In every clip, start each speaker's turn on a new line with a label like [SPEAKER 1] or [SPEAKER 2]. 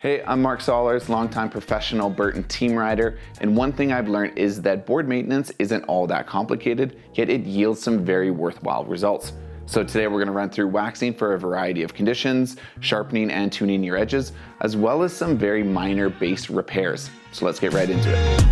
[SPEAKER 1] Hey, I'm Mark Sollors, longtime professional Burton team rider, and one thing I've learned is that board maintenance isn't all that complicated, yet it yields some very worthwhile results. So today we're going to run through waxing for a variety of conditions, sharpening and tuning your edges, as well as some very minor base repairs. So let's get right into it.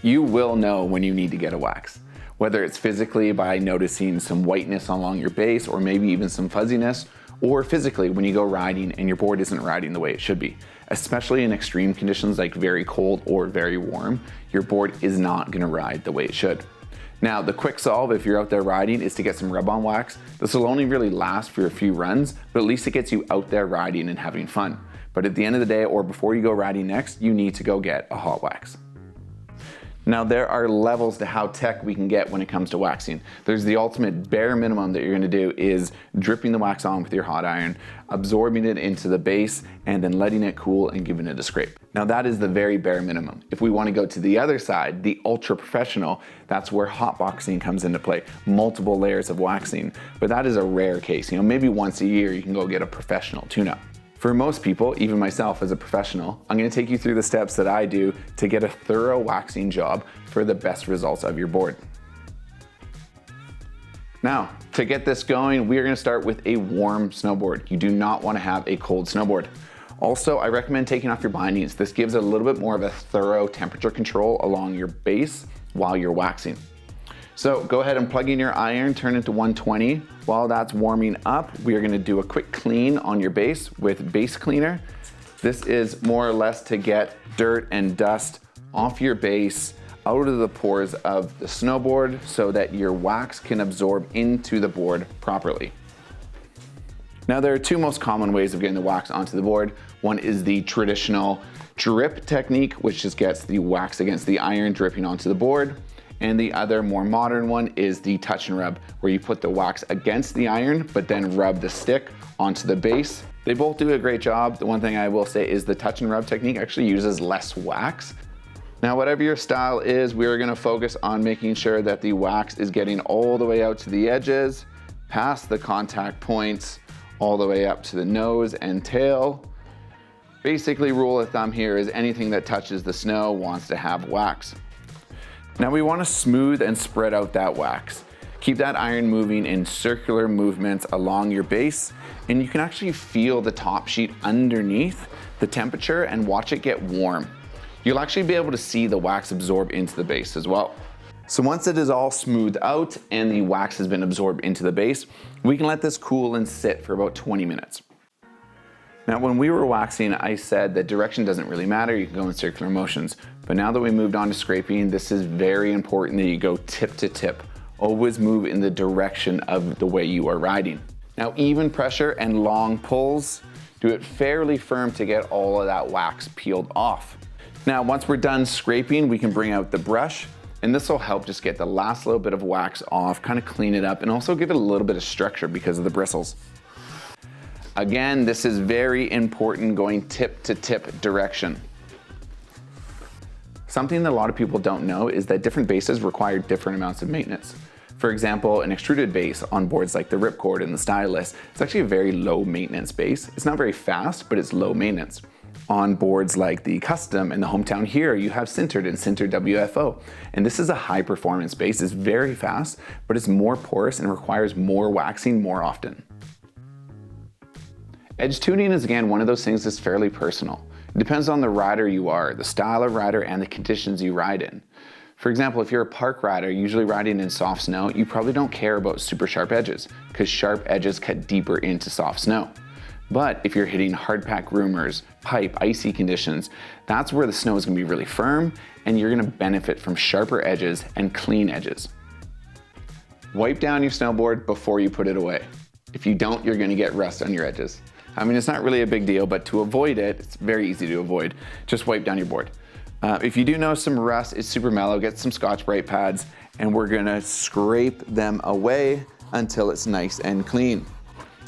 [SPEAKER 1] You will know when you need to get a wax, whether it's physically by noticing some whiteness along your base or maybe even some fuzziness, or physically when you go riding and your board isn't riding the way it should be. Especially in extreme conditions like very cold or very warm, your board is not going to ride the way it should. Now, the quick solve if you're out there riding is to get some rub-on wax. This will only really last for a few runs, but at least it gets you out there riding and having fun. But at the end of the day, or before you go riding next, you need to go get a hot wax. Now, there are levels to how tech we can get when it comes to waxing. There's the ultimate bare minimum that you're gonna do is dripping the wax on with your hot iron, absorbing it into the base, and then letting it cool and giving it a scrape. Now, that is the very bare minimum. If we wanna go to the other side, the ultra professional, that's where hot boxing comes into play, multiple layers of waxing. But that is a rare case. Maybe once a year you can go get a professional tune-up. For most people, even myself as a professional, I'm going to take you through the steps that I do to get a thorough waxing job for the best results of your board. Now, to get this going, we are going to start with a warm snowboard. You do not want to have a cold snowboard. Also, I recommend taking off your bindings. This gives a little bit more of a thorough temperature control along your base while you're waxing. So go ahead and plug in your iron, turn it to 120. While that's warming up, we are gonna do a quick clean on your base with base cleaner. This is more or less to get dirt and dust off your base, out of the pores of the snowboard so that your wax can absorb into the board properly. Now, there are two most common ways of getting the wax onto the board. One is the traditional drip technique, which just gets the wax against the iron dripping onto the board. And the other more modern one is the touch and rub, where you put the wax against the iron, but then rub the stick onto the base. They both do a great job. The one thing I will say is the touch and rub technique actually uses less wax. Now, whatever your style is, we're gonna focus on making sure that the wax is getting all the way out to the edges, past the contact points, all the way up to the nose and tail. Basically, rule of thumb here is anything that touches the snow wants to have wax. Now we want to smooth and spread out that wax. Keep that iron moving in circular movements along your base, and you can actually feel the top sheet underneath the temperature and watch it get warm. You'll actually be able to see the wax absorb into the base as well. So once it is all smoothed out and the wax has been absorbed into the base, we can let this cool and sit for about 20 minutes. Now, when we were waxing, I said that direction doesn't really matter, you can go in circular motions. But now that we moved on to scraping, this is very important that you go tip to tip. Always move in the direction of the way you are riding. Now, even pressure and long pulls, do it fairly firm to get all of that wax peeled off. Now, once we're done scraping, we can bring out the brush, and this will help just get the last little bit of wax off, kind of clean it up, and also give it a little bit of structure because of the bristles. Again, this is very important, going tip to tip direction. Something that a lot of people don't know is that different bases require different amounts of maintenance. For example, an extruded base on boards like the Ripcord and the Stylus, it's actually a very low maintenance base. It's not very fast, but it's low maintenance. On boards like the Custom and the Hometown Here, you have sintered and sintered WFO. And this is a high performance base. It's very fast, but it's more porous and requires more waxing more often. Edge tuning is, again, one of those things that's fairly personal. It depends on the rider you are, the style of rider, and the conditions you ride in. For example, if you're a park rider, usually riding in soft snow, you probably don't care about super sharp edges, because sharp edges cut deeper into soft snow. But if you're hitting hard pack groomers, pipe, icy conditions, that's where the snow is gonna be really firm, and you're gonna benefit from sharper edges and clean edges. Wipe down your snowboard before you put it away. If you don't, you're gonna get rust on your edges. I mean, it's not really a big deal, but to avoid it, it's very easy to avoid. Just wipe down your board. If you do know some rust is super mellow, get some Scotch-Brite pads, and we're gonna scrape them away until it's nice and clean.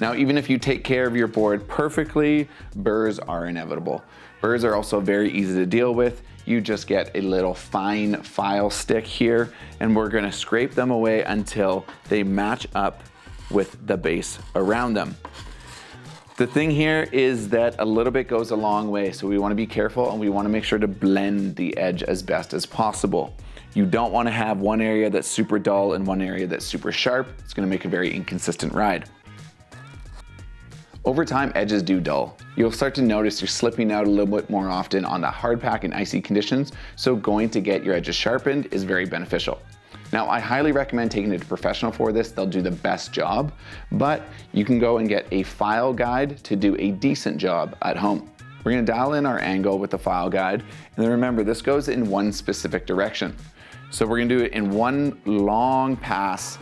[SPEAKER 1] Now, even if you take care of your board perfectly, burrs are inevitable. Burrs are also very easy to deal with. You just get a little fine file stick here, and we're gonna scrape them away until they match up with the base around them. The thing here is that a little bit goes a long way, so we wanna be careful and we wanna make sure to blend the edge as best as possible. You don't wanna have one area that's super dull and one area that's super sharp. It's gonna make a very inconsistent ride. Over time, edges do dull. You'll start to notice you're slipping out a little bit more often on the hard pack and icy conditions, so going to get your edges sharpened is very beneficial. Now, I highly recommend taking it to a professional for this. They'll do the best job, but you can go and get a file guide to do a decent job at home. We're gonna dial in our angle with the file guide, and then remember, this goes in one specific direction. So we're gonna do it in one long pass.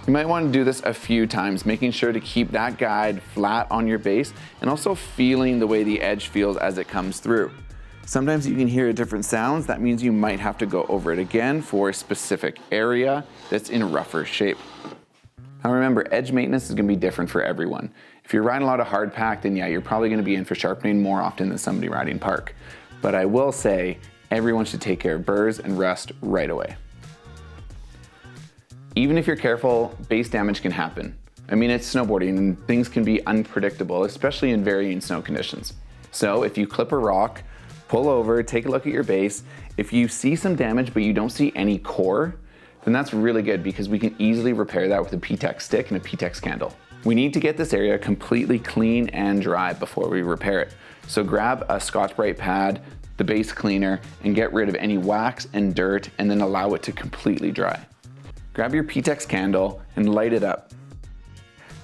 [SPEAKER 1] You might want to do this a few times, making sure to keep that guide flat on your base and also feeling the way the edge feels as it comes through. Sometimes you can hear different sounds. That means you might have to go over it again for a specific area that's in rougher shape. Now remember, edge maintenance is going to be different for everyone. If you're riding a lot of hard pack, then yeah, you're probably going to be in for sharpening more often than somebody riding park. But I will say, everyone should take care of burrs and rust right away. Even if you're careful, base damage can happen. I mean, it's snowboarding and things can be unpredictable, especially in varying snow conditions. So if you clip a rock, pull over, take a look at your base. If you see some damage but you don't see any core, then that's really good because we can easily repair that with a P-Tex stick and a P-Tex candle. We need to get this area completely clean and dry before we repair it. So grab a Scotch-Brite pad, the base cleaner, and get rid of any wax and dirt and then allow it to completely dry. Grab your P-Tex candle and light it up.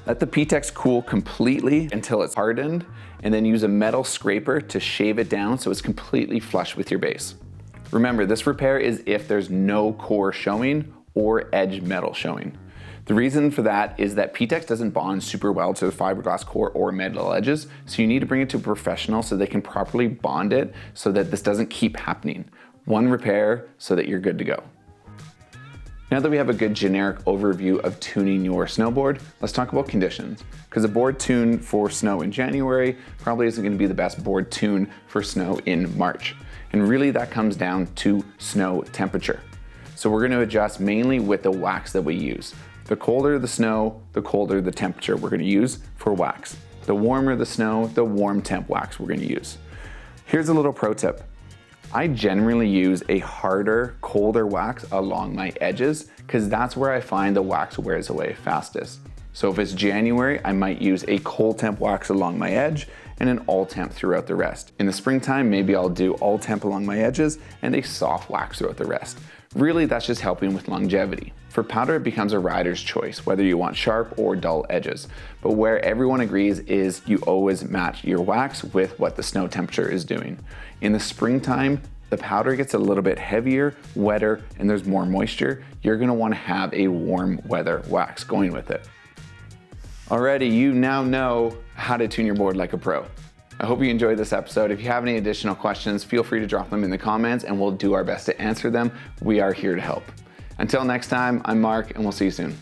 [SPEAKER 1] Let the P-Tex cool completely until it's hardened, and then use a metal scraper to shave it down so it's completely flush with your base. Remember, this repair is if there's no core showing or edge metal showing. The reason for that is that P-Tex doesn't bond super well to the fiberglass core or metal edges, so you need to bring it to a professional so they can properly bond it so that this doesn't keep happening. One repair so that you're good to go. Now that we have a good generic overview of tuning your snowboard, let's talk about conditions. Because a board tune for snow in January probably isn't going to be the best board tune for snow in March. And really that comes down to snow temperature. So we're going to adjust mainly with the wax that we use. The colder the snow, the colder the temperature we're going to use for wax. The warmer the snow, the warm temp wax we're going to use. Here's a little pro tip. I generally use a harder, colder wax along my edges because that's where I find the wax wears away fastest. So if it's January, I might use a cold temp wax along my edge and an all temp throughout the rest. In the springtime, maybe I'll do all temp along my edges and a soft wax throughout the rest. Really, that's just helping with longevity. For powder, it becomes a rider's choice, whether you want sharp or dull edges. But where everyone agrees is you always match your wax with what the snow temperature is doing. In the springtime, the powder gets a little bit heavier, wetter, and there's more moisture. You're gonna wanna have a warm weather wax going with it. Alrighty, you now know how to tune your board like a pro. I hope you enjoyed this episode. If you have any additional questions, feel free to drop them in the comments and we'll do our best to answer them. We are here to help. Until next time, I'm Mark and we'll see you soon.